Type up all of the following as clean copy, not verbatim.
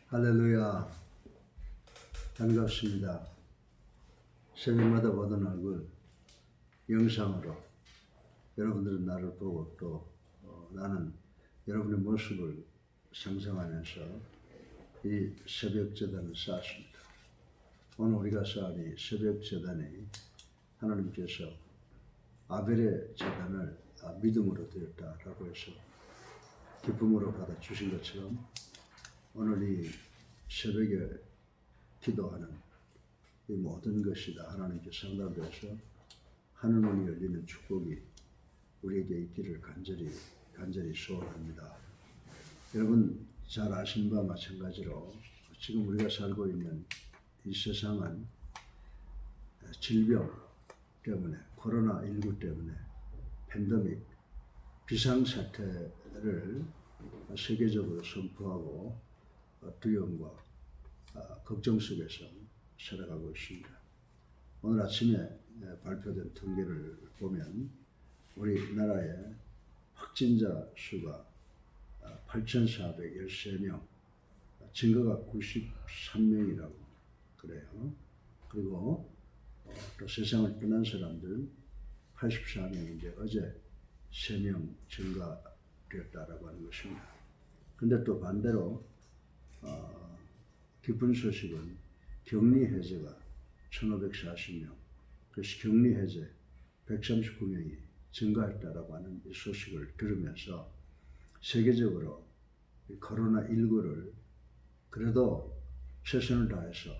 할렐루야. 반갑습니다. 새벽마다 보던 얼굴 영상으로 여러분들은 나를 보고 또 나는 여러분의 모습을 상상하면서 이 새벽 제단을 쌓았습니다. 오늘 우리가 쌓은 이 새벽 제단이 하나님께서 아벨의 제단을 믿음으로 드렸다라고 해서 기쁨으로 받아주신 것처럼 오늘 이 새벽에 기도하는 이 모든 것이 다 하나님께 상달돼서 하늘문이 열리는 축복이 우리에게 있기를 간절히 소원합니다. 여러분 잘 아신 바와 마찬가지로 지금 우리가 살고 있는 이 세상은 질병 때문에 코로나19 때문에 팬데믹 비상사태를 세계적으로 선포하고 두려움과 걱정 속에서 살아가고 있습니다. 오늘 아침에 발표된 통계를 보면 우리나라의 확진자 수가 8,413명, 증거가 93명이라고 그래요. 그리고 또 세상을 떠난 사람들은 84명인데 어제 3명 증가되었다라고 하는 것입니다. 근데 또 반대로 기쁜 소식은 격리 해제가 1,540명, 그래서 격리 해제 139명이 증가했다라고 하는 이 소식을 들으면서 세계적으로 코로나19를 그래도 최선을 다해서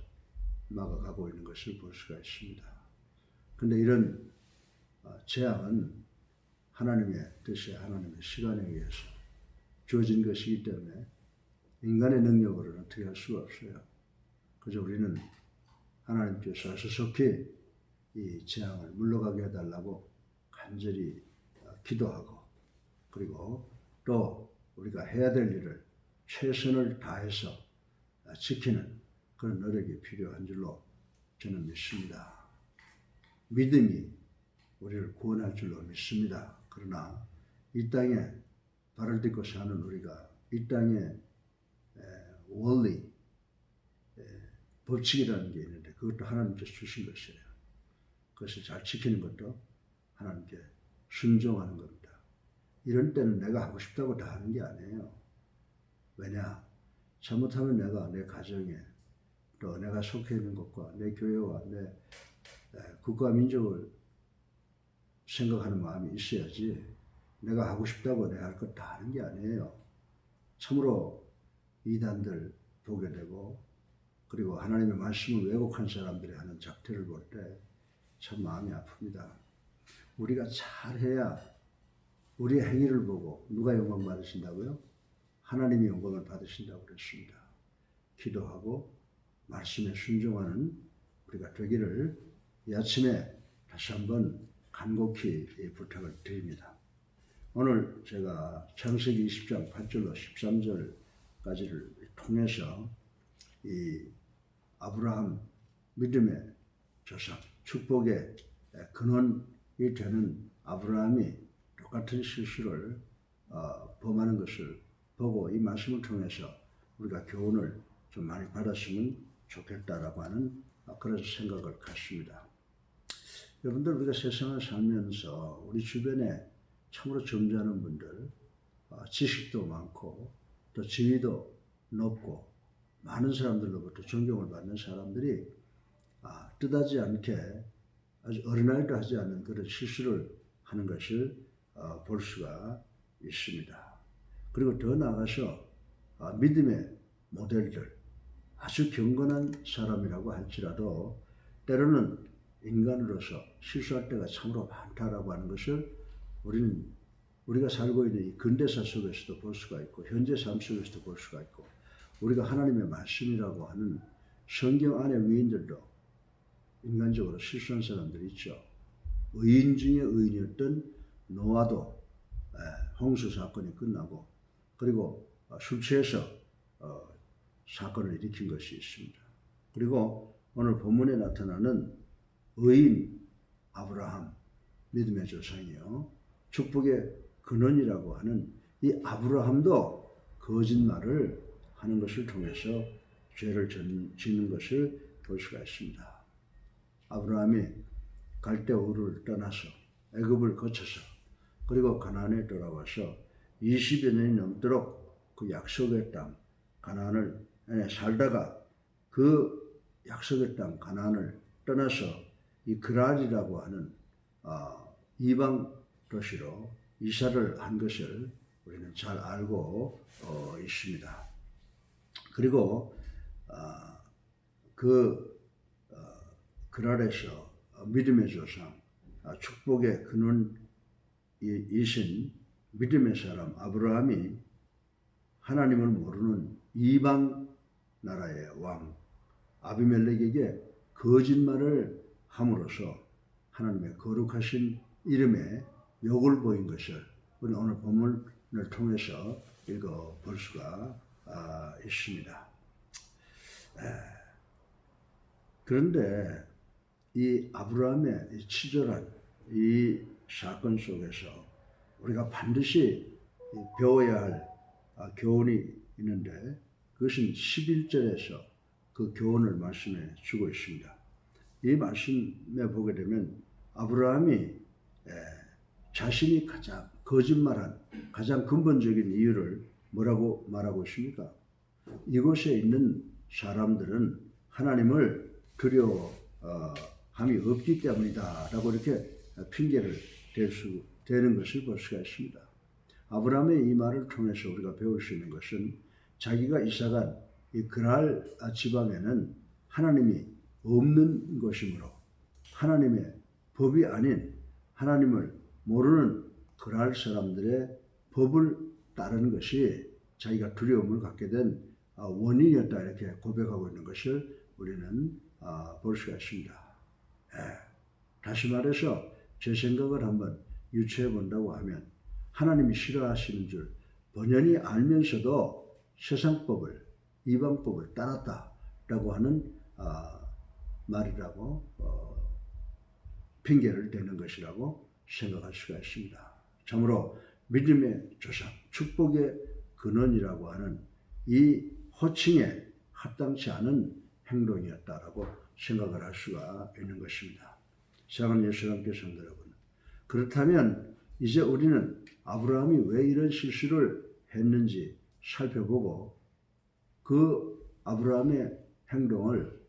막아가고 있는 것을 볼 수가 있습니다. 그런데 이런 재앙은 하나님의 뜻에 하나님의 시간에 의해서 주어진 것이기 때문에 인간의 능력으로는 어떻게 할 수가 없어요. 그래서 우리는 하나님께서 조속히 이 재앙을 물러가게 해달라고 간절히 기도하고 그리고 또 우리가 해야 될 일을 최선을 다해서 지키는 그런 노력이 필요한 줄로 저는 믿습니다. 믿음이 우리를 구원할 줄로 믿습니다. 그러나 이 땅에 발을 딛고 사는 우리가 이 땅에 원리, 법칙이라는 게 있는데 그것도 하나님께서 주신 것이에요. 그것을 잘 지키는 것도 하나님께 순종하는 겁니다. 이런 때는 내가 하고 싶다고 다 하는 게 아니에요. 왜냐? 잘못하면 내가 내 가정에 또 내가 속해 있는 것과 내 교회와 내 국가 민족을 생각하는 마음이 있어야지 내가 하고 싶다고 내가 할 것 다 하는 게 아니에요. 참으로 이단들 보게 되고 그리고 하나님의 말씀을 왜곡한 사람들이 하는 작태를 볼 때 참 마음이 아픕니다. 우리가 잘해야 우리의 행위를 보고 누가 영광 받으신다고요? 하나님이 영광을 받으신다고 그랬습니다. 기도하고 말씀에 순종하는 우리가 되기를 이 아침에 다시 한번 간곡히 부탁을 드립니다. 오늘 제가 창세기 20장 8절로 13절까지를 통해서 이 아브라함 믿음의 조상, 축복의 근원이 되는 아브라함이 똑같은 실수를 범하는 것을 보고 이 말씀을 통해서 우리가 교훈을 좀 많이 받았으면 좋겠다라고 하는 그런 생각을 갖습니다. 여러분들 우리가 세상을 살면서 우리 주변에 참으로 점잖은 분들, 지식도 많고 또 지위도 높고 많은 사람들로부터 존경을 받는 사람들이 뜻하지 않게 아주 어린아이도 하지 않는 그런 실수를 하는 것을 볼 수가 있습니다. 그리고 더 나아가서 믿음의 모델들, 아주 경건한 사람이라고 할지라도 때로는 인간으로서 실수할 때가 참으로 많다라고 하는 것을 우리가 살고 있는 이 근대사 속에서도 볼 수가 있고 현재 삶 속에서도 볼 수가 있고 우리가 하나님의 말씀이라고 하는 성경 안의 위인들도 인간적으로 실수한 사람들이 있죠. 의인 중에 의인이었던 노아도 홍수 사건이 끝나고 그리고 술 취해서 사건을 일으킨 것이 있습니다. 그리고 오늘 본문에 나타나는 의인 아브라함 믿음의 조상이요 축복의 근원이라고 하는 이 아브라함도 거짓말을 하는 것을 통해서 죄를 짓는 것을 볼 수가 있습니다. 아브라함이 갈대 우르를 떠나서 애굽을 거쳐서 그리고 가나안에 돌아와서 20여 년이 넘도록 그 약속의 땅 가나안을 살다가 그 약속의 땅 가나안을 떠나서 이 그랄이라고 하는 이방 도시로 이사를 한 것을 우리는 잘 알고 있습니다. 그리고 그랄에서 믿음의 조상, 축복의 근원이신 믿음의 사람 아브라함이 하나님을 모르는 이방 나라의 왕 아비멜렉에게 거짓말을 함으로써 하나님의 거룩하신 이름에 욕을 보인 것을 우리 오늘 본문을 통해서 읽어볼 수가 있습니다. 그런데 이 아브라함의 이 치졸한 이 사건 속에서 우리가 반드시 배워야 할 교훈이 있는데 그것은 11절에서 그 교훈을 말씀해 주고 있습니다. 이 말씀에 보게 되면 아브라함이 자신이 가장 거짓말한 가장 근본적인 이유를 뭐라고 말하고 있습니까? 이곳에 있는 사람들은 하나님을 두려워함이 없기 때문이다 라고 이렇게 핑계를 대는 것을 볼 수가 있습니다. 아브라함의 이 말을 통해서 우리가 배울 수 있는 것은 자기가 이사간 이 그랄 지방에는 하나님이 없는 것이므로 하나님의 법이 아닌 하나님을 모르는 그랄 사람들의 법을 따르는 것이 자기가 두려움을 갖게 된 원인이었다 이렇게 고백하고 있는 것을 우리는 볼 수가 있습니다. 다시 말해서 제 생각을 한번 유추해 본다고 하면 하나님이 싫어하시는 줄 번연히 알면서도 세상법을 이방법을 따랐다라고 하는 말이라고 핑계를 대는 것이라고 생각할 수가 있습니다. 참으로 믿음의 조상, 축복의 근원이라고 하는 이 호칭에 합당치 않은 행동이었다라고 생각을 할 수가 있는 것입니다. 사랑하는 예수 함께 성도 여러분, 그렇다면 이제 우리는 아브라함이 왜 이런 실수를 했는지 살펴보고 그 아브라함의 행동을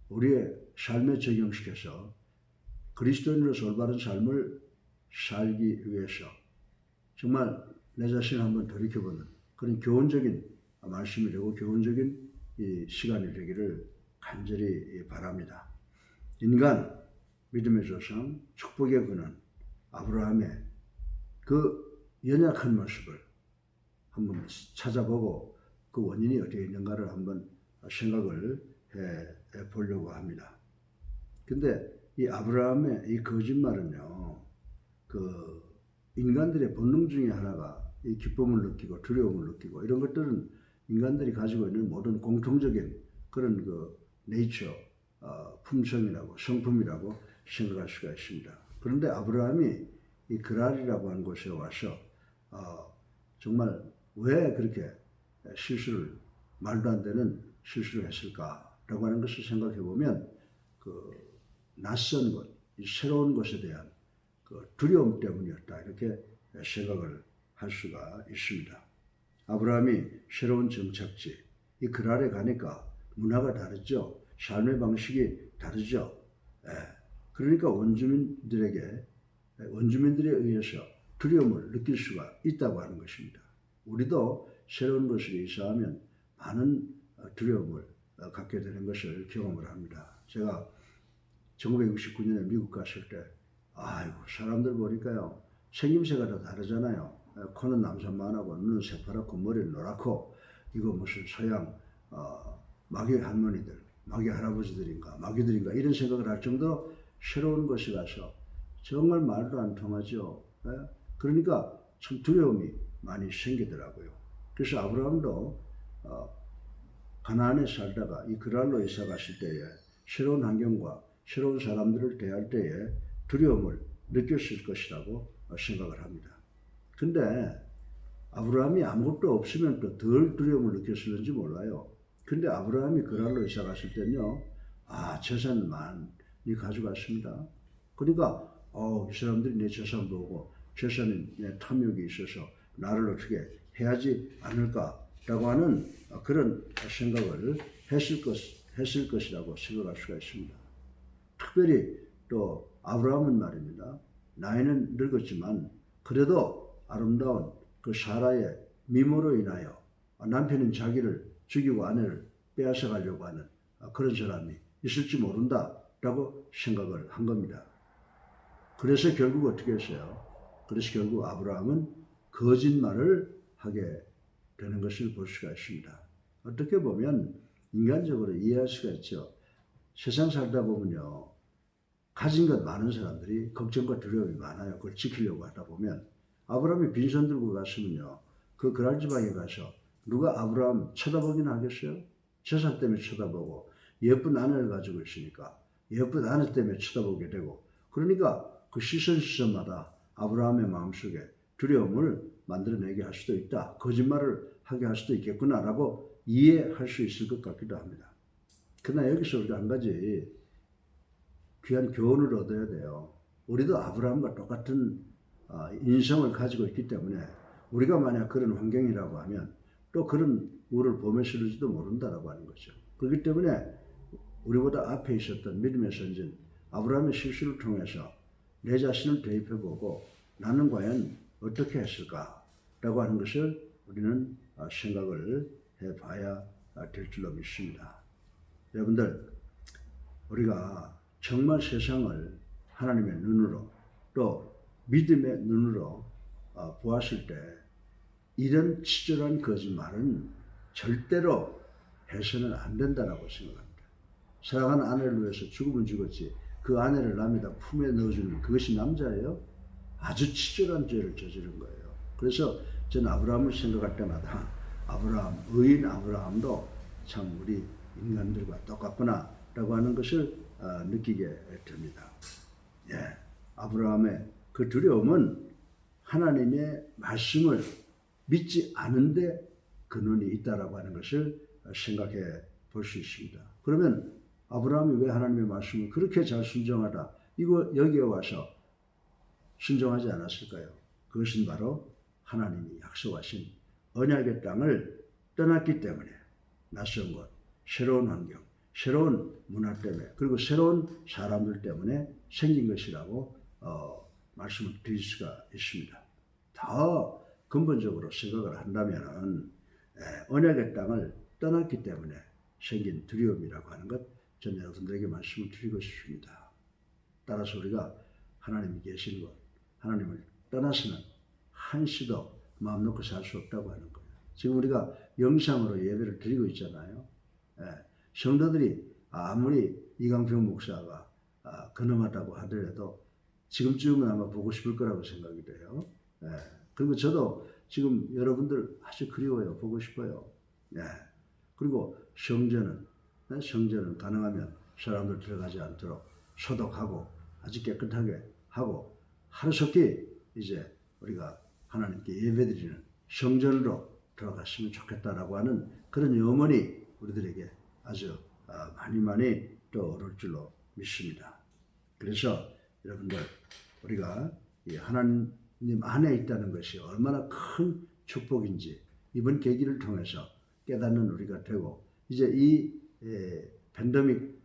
우리의 삶에 적용시켜서 그리스도인으로서 올바른 삶을 살기 위해서 정말 내 자신을 한번 돌이켜보는 그런 교훈적인 말씀이 되고 교훈적인 이 시간이 되기를 간절히 바랍니다. 인간, 믿음의 조상, 축복의 근원, 아브라함의 그 연약한 모습을 한번 찾아보고 그 원인이 어디에 있는가를 한번 생각을 해 보려고 합니다. 근데 이 아브라함의 이 거짓말은요, 그 인간들의 본능 중에 하나가 이 기쁨을 느끼고 두려움을 느끼고 이런 것들은 인간들이 가지고 있는 모든 공통적인 그런 그 네이처, 품성이라고 성품이라고 생각할 수가 있습니다. 그런데 아브라함이 이 그랄이라고 하는 곳에 와서 정말 왜 그렇게 실수를 말도 안 되는 실수를 했을까라고 하는 것을 생각해 보면 그 낯선 곳, 이 새로운 것에 대한 그 두려움 때문이었다 이렇게 생각을 할 수가 있습니다. 아브라함이 새로운 정착지 이 그랄에 가니까 문화가 다르죠. 삶의 방식이 다르죠. 그러니까 원주민들에 의해서 두려움을 느낄 수가 있다고 하는 것입니다. 우리도 새로운 곳으로 이사하면 많은 두려움을 갖게 되는 것을 경험을 합니다. 제가 1969년에 미국 갔을 때 사람들 보니까요 생김새가 다 다르잖아요. 코는 남산만하고 눈은 새파랗고 머리는 노랗고 이거 무슨 서양 마귀 할머니들, 마귀 할아버지들인가 마귀들인가 이런 생각을 할 정도로 새로운 곳에 가서 정말 말도 안 통하죠. 그러니까 참 두려움이 많이 생기더라고요. 그래서 아브라함도 가나안에 살다가 이 그랄로 이사 갔을 때에 새로운 환경과 새로운 사람들을 대할 때에 두려움을 느꼈을 것이라고 생각을 합니다. 근데 아브라함이 아무것도 없으면 또 덜 두려움을 느꼈을는지 몰라요. 근데 아브라함이 그랄로 이사 갔을 때는요, 재산 많이 가져갔습니다. 그러니까 이 사람들이 내 재산 보고 재산에 내 탐욕이 있어서 나를 어떻게 해야지 않을까라고 하는 그런 생각을 했을 것이라고 생각할 수가 있습니다. 특별히 또 아브라함은 말입니다. 나이는 늙었지만 그래도 아름다운 그 사라의 미모로 인하여 남편인 자기를 죽이고 아내를 빼앗아 가려고 하는 그런 사람이 있을지 모른다라고 생각을 한 겁니다. 그래서 결국 어떻게 했어요? 그래서 결국 아브라함은 거짓말을 하게 되는 것을 볼 수가 있습니다. 어떻게 보면 인간적으로 이해할 수가 있죠. 세상 살다 보면요, 가진 것 많은 사람들이 걱정과 두려움이 많아요. 그걸 지키려고 하다 보면 아브라함이 빈손 들고 갔으면요, 그 그랄 지방에 가서 누가 아브라함 쳐다보긴 하겠어요? 재산 때문에 쳐다보고 예쁜 아내를 가지고 있으니까 예쁜 아내 때문에 쳐다보게 되고, 그러니까 그 시선마다 아브라함의 마음속에 두려움을 만들어내게 할 수도 있다. 거짓말을 하게 할 수도 있겠구나라고 이해할 수 있을 것 같기도 합니다. 그러나 여기서 우리가 한 가지 귀한 교훈을 얻어야 돼요. 우리도 아브라함과 똑같은 인성을 가지고 있기 때문에 우리가 만약 그런 환경이라고 하면 또 그런 우를 범했을지도 모른다라고 하는 거죠. 그렇기 때문에 우리보다 앞에 있었던 믿음의 선진 아브라함의 실수를 통해서 내 자신을 대입해보고 나는 과연 어떻게 했을까라고 하는 것을 우리는 생각을 해봐야 될 줄로 믿습니다. 여러분들, 우리가 정말 세상을 하나님의 눈으로 또 믿음의 눈으로 보았을 때 이런 치졸한 거짓말은 절대로 해서는 안 된다라고 생각합니다. 사랑하는 아내를 위해서 죽으면 죽었지 그 아내를 남에다 품에 넣어주는 그것이 남자예요? 아주 치졸한 죄를 저지른 거예요. 그래서 저는 아브라함을 생각할 때마다 의인 아브라함도 참 우리 인간들과 똑같구나 라고 하는 것을 느끼게 됩니다. 아브라함의 그 두려움은 하나님의 말씀을 믿지 않은데 근원이 있다라고 하는 것을 생각해 볼 수 있습니다. 그러면 아브라함이 왜 하나님의 말씀을 그렇게 잘 순종하다 여기에 와서 순종하지 않았을까요? 그것은 바로 하나님이 약속하신 언약의 땅을 떠났기 때문에 낯선 곳, 새로운 환경, 새로운 문화 때문에 그리고 새로운 사람들 때문에 생긴 것이라고 말씀을 드릴 수가 있습니다. 더 근본적으로 생각을 한다면 언약의 땅을 떠났기 때문에 생긴 두려움이라고 하는 것 전 여러분들에게 말씀을 드리고 싶습니다. 따라서 우리가 하나님이 계신 곳, 하나님을 떠나서는 한시도 마음 놓고 살 수 없다고 하는 거예요. 지금 우리가 영상으로 예배를 드리고 있잖아요. 성도들이 아무리 이강평 목사가 근엄하다고 하더라도 지금쯤은 아마 보고 싶을 거라고 생각이 돼요. 그리고 저도 지금 여러분들 아주 그리워요. 보고 싶어요. 그리고 성전은 가능하면 사람들 들어가지 않도록 소독하고 아주 깨끗하게 하고 하루속히 이제 우리가 하나님께 예배드리는 성전으로 들어갔으면 좋겠다라고 하는 그런 염원이 우리들에게 아주 많이 떠오를 줄로 믿습니다. 그래서 여러분들 우리가 이 하나님 안에 있다는 것이 얼마나 큰 축복인지 이번 계기를 통해서 깨닫는 우리가 되고, 이제 이 팬데믹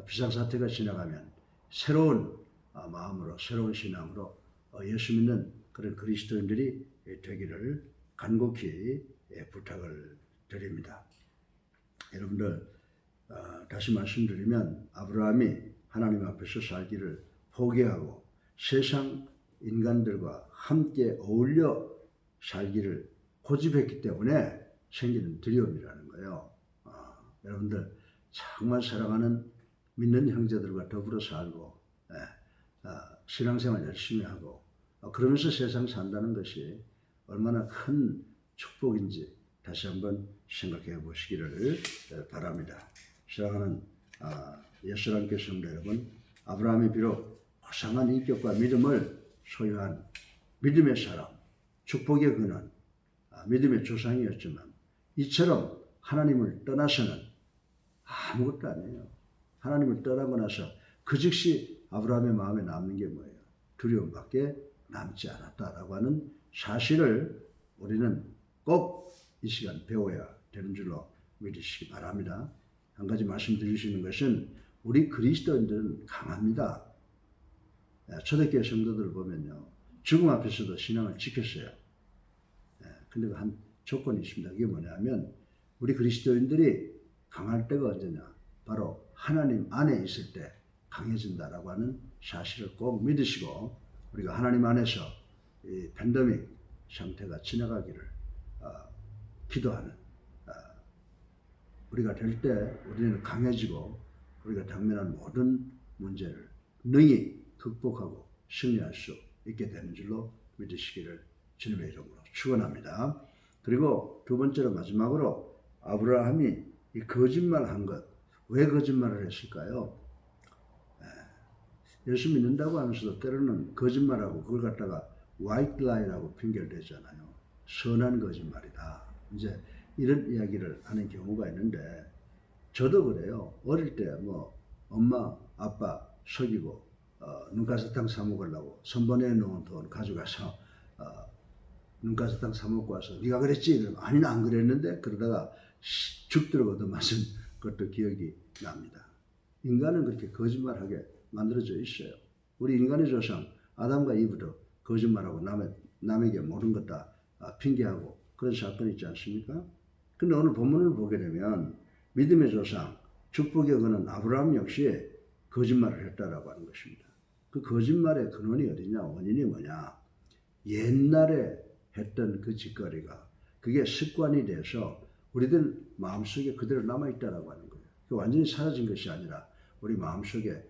비상사태가 지나가면 새로운 마음으로 새로운 신앙으로 예수 믿는 그런 그리스도인들이 되기를 간곡히 부탁을 드립니다. 여러분들, 다시 말씀드리면 아브라함이 하나님 앞에서 살기를 포기하고 세상 인간들과 함께 어울려 살기를 고집했기 때문에 생기는 두려움이라는 거예요. 여러분들, 정말 사랑하는 믿는 형제들과 더불어 살고 신앙생활 열심히 하고 그러면서 세상 산다는 것이 얼마나 큰 축복인지 다시 한번 생각해 보시기를 바랍니다. 사랑하는 예수님께 성도 여러분, 아브라함이 비록 고상한 인격과 믿음을 소유한 믿음의 사람, 축복의 근원, 믿음의 조상이었지만 이처럼 하나님을 떠나서는 아무것도 아니에요. 하나님을 떠나고 나서 그 즉시 아브라함의 마음에 남는 게 뭐예요? 두려움밖에 남지 않았다라고 하는 사실을 우리는 꼭 이 시간 배워야 되는 줄로 믿으시기 바랍니다. 한 가지 말씀드릴 수 있는 것은 우리 그리스도인들은 강합니다. 초대교회 성도들을 보면요, 죽음 앞에서도 신앙을 지켰어요. 근데 한 조건이 있습니다. 그게 뭐냐면 우리 그리스도인들이 강할 때가 언제냐? 바로 하나님 안에 있을 때 강해진다라고 하는 사실을 꼭 믿으시고, 우리가 하나님 안에서 이 팬데믹 상태가 지나가기를 기도하는 우리가 될 때 우리는 강해지고 우리가 당면한 모든 문제를 능히 극복하고 승리할 수 있게 되는 줄로 믿으시기를 주님의 이름으로 축원합니다. 그리고 두 번째로 마지막으로 아브라함이 이 거짓말한 것, 왜 거짓말을 했을까요? 예수 믿는다고 하면서도 때로는 거짓말하고 그걸 갖다가 white lie라고 핑계를 대잖아요. 선한 거짓말이다. 이제 이런 이야기를 하는 경우가 있는데, 저도 그래요. 어릴 때 뭐 엄마 아빠 속이고 눈가사탕 사 먹으려고 선본에 놓은 돈 가져가서 눈가사탕 사 먹고 와서 네가 그랬지? 그러면 아니 나 안 그랬는데, 그러다가 죽도록 얻어맞은 것도 기억이 납니다. 인간은 그렇게 거짓말하게 만들어져 있어요. 우리 인간의 조상 아담과 이브도 거짓말하고 남에게 모든 것 다 핑계하고 그런 사건이 있지 않습니까? 근데 오늘 본문을 보게 되면 믿음의 조상, 축복의 근원 아브라함 역시 거짓말을 했다라고 하는 것입니다. 그 거짓말의 근원이 어디냐? 원인이 뭐냐? 옛날에 했던 그 짓거리가 그게 습관이 돼서 우리들 마음속에 그대로 남아있다라고 하는 거예요. 그 완전히 사라진 것이 아니라 우리 마음속에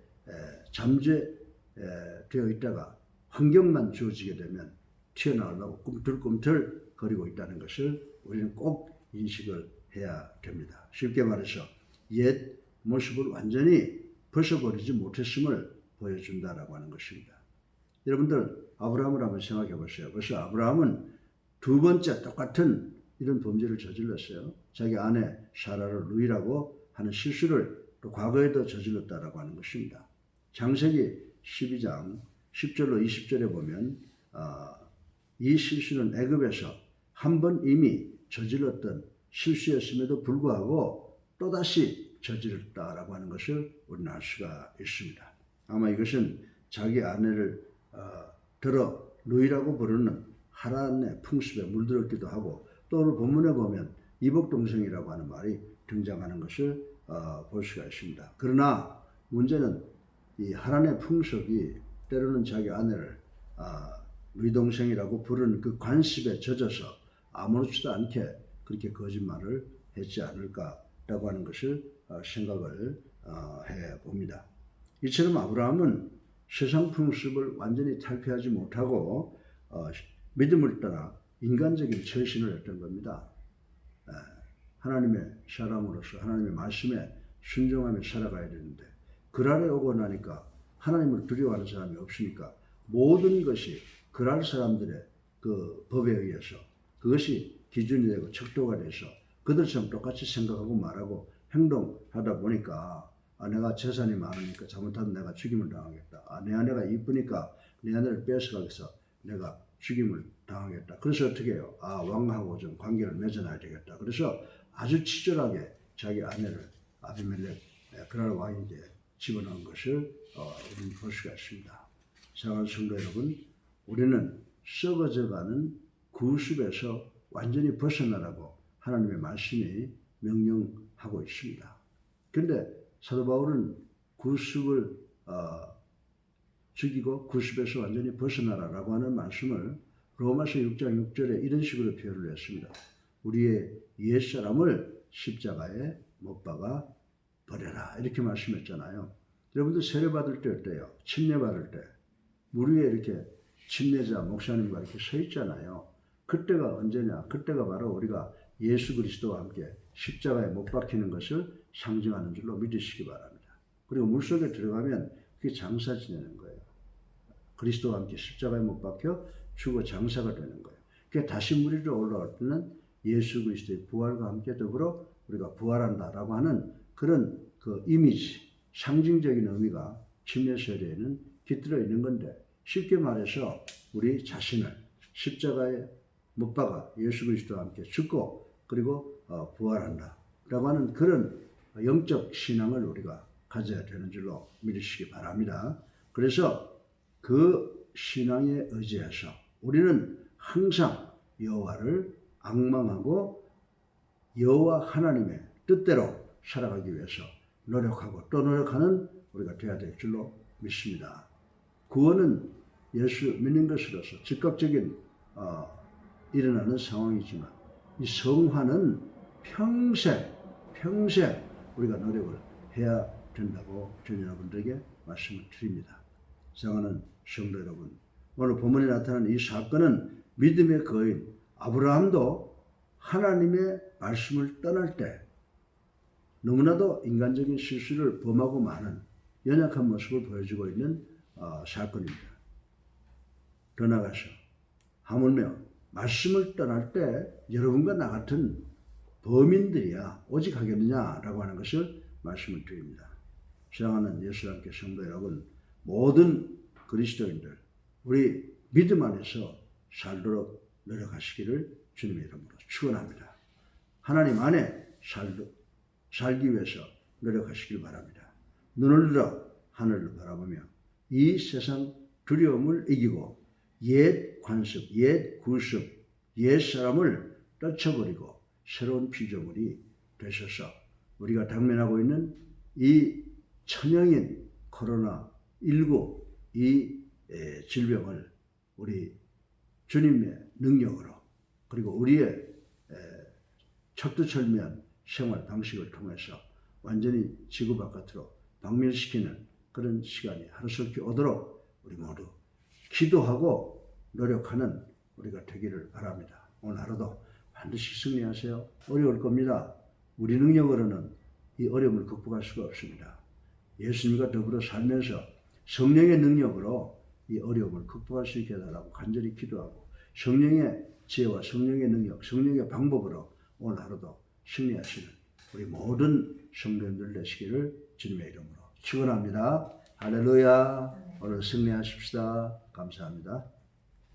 잠재되어 있다가 환경만 주어지게 되면 튀어나오려고 꿈틀꿈틀 거리고 있다는 것을 우리는 꼭 인식을 해야 됩니다. 쉽게 말해서 옛 모습을 완전히 벗어버리지 못했음을 보여준다라고 하는 것입니다. 여러분들 아브라함을 한번 생각해 보세요. 벌써 아브라함은 두 번째 똑같은 이런 범죄를 저질렀어요. 자기 아내 사라를 루이라고 하는 실수를 또 과거에도 저질렀다라고 하는 것입니다. 창세기 12장 10절로 20절에 보면 이 실수는 애굽에서 한 번 이미 저질렀던 실수였음에도 불구하고 또다시 저질렀다라고 하는 것을 우리는 알 수가 있습니다. 아마 이것은 자기 아내를 들어 루이라고 부르는 하란의 풍습에 물들었기도 하고, 또 오늘 본문에 보면 이복동생이라고 하는 말이 등장하는 것을 볼 수가 있습니다. 그러나 문제는 이 하란의 풍속이 때로는 자기 아내를 루이 동생이라고 부르는 그 관습에 젖어서 아무렇지도 않게 그렇게 거짓말을 했지 않을까라고 하는 것을 생각을 해봅니다. 이처럼 아브라함은 세상 풍습을 완전히 탈피하지 못하고 믿음을 따라 인간적인 처신을 했던 겁니다. 하나님의 사람으로서 하나님의 말씀에 순종하며 살아가야 되는데, 그랄에 오고 나니까 하나님을 두려워하는 사람이 없으니까 모든 것이 그랄 사람들의 그 법에 의해서 그것이 기준이 되고 척도가 돼서 그들처럼 똑같이 생각하고 말하고 행동하다 보니까 내가 재산이 많으니까 잘못하면 내가 죽임을 당하겠다. 내 아내가 이쁘니까 내 아내를 뺏어가서 내가 죽임을 당하겠다. 그래서 어떻게 해요? 왕하고 좀 관계를 맺어놔야 되겠다. 그래서 아주 치졸하게 자기 아내를 아비멜렉 그랄 왕에게 집어넣은 것을 우리는 볼 수가 있습니다. 사랑하는 성도 여러분, 우리는 썩어져가는 구습에서 완전히 벗어나라고 하나님의 말씀이 명령하고 있습니다. 그런데 사도 바울은 구습을 죽이고 구습에서 완전히 벗어나라라고 하는 말씀을 로마서 6장 6절에 이런 식으로 표현을 했습니다. 우리의 옛사람을 십자가에 못 박아 버려라, 이렇게 말씀했잖아요. 여러분들 세례받을 때 어때요? 침례받을 때 물 위에 이렇게 침례자 목사님과 이렇게 서 있잖아요. 그때가 언제냐? 그때가 바로 우리가 예수 그리스도와 함께 십자가에 못 박히는 것을 상징하는 줄로 믿으시기 바랍니다. 그리고 물속에 들어가면 그게 장사 지내는 거예요. 그리스도와 함께 십자가에 못 박혀 죽어 장사가 되는 거예요. 그 다시 물 위로 올라올 때는 예수 그리스도의 부활과 함께 더불어 우리가 부활한다라고 하는 그런 그 이미지, 상징적인 의미가 침례 세례에는 깃들어 있는 건데, 쉽게 말해서 우리 자신을 십자가에 못 박아 예수 그리스도와 함께 죽고 그리고 부활한다라고 하는 그런 영적 신앙을 우리가 가져야 되는 줄로 믿으시기 바랍니다. 그래서 그 신앙에 의지해서 우리는 항상 여호와를 앙망하고 여호와 하나님의 뜻대로 살아가기 위해서 노력하고 또 노력하는 우리가 되어야 될 줄로 믿습니다. 구원은 예수 믿는 것으로서 즉각적인 일어나는 상황이지만 이 성화는 평생 우리가 노력을 해야 된다고 저는 여러분들에게 말씀을 드립니다. 사랑하는 성도 여러분, 오늘 본문에 나타난 이 사건은 믿음의 거인 아브라함도 하나님의 말씀을 떠날 때 너무나도 인간적인 실수를 범하고 마는 연약한 모습을 보여주고 있는 사건입니다. 더 나아가서 하물며 말씀을 떠날 때 여러분과 나 같은 범인들이야 오직 하겠느냐라고 하는 것을 말씀을 드립니다. 사랑하는 예수님께 성도 여러분, 모든 그리스도인들 우리 믿음 안에서 살도록 노력하시기를 주님의 이름으로 축원합니다. 하나님 안에 살기 위해서 노력하시길 바랍니다. 눈을 들어 하늘을 바라보며 이 세상 두려움을 이기고 옛 관습, 옛 구습, 옛 사람을 떨쳐버리고 새로운 피조물이 되셔서 우리가 당면하고 있는 이 천형인 코로나19 이 질병을 우리 주님의 능력으로 그리고 우리의 척두철미한 생활 방식을 통해서 완전히 지구 바깥으로 박멸시키는 그런 시간이 하루속히 오도록 우리 모두 기도하고 노력하는 우리가 되기를 바랍니다. 오늘 하루도 반드시 승리하세요. 어려울 겁니다. 우리 능력으로는 이 어려움을 극복할 수가 없습니다. 예수님과 더불어 살면서 성령의 능력으로 이 어려움을 극복할 수 있게 해달라고 간절히 기도하고 성령의 지혜와 성령의 능력, 성령의 방법으로 오늘 하루도 승리하시는 우리 모든 성도님들 되시기를 주님의 이름으로 축원합니다. 할렐루야. 오늘 승리하십시다. 감사합니다.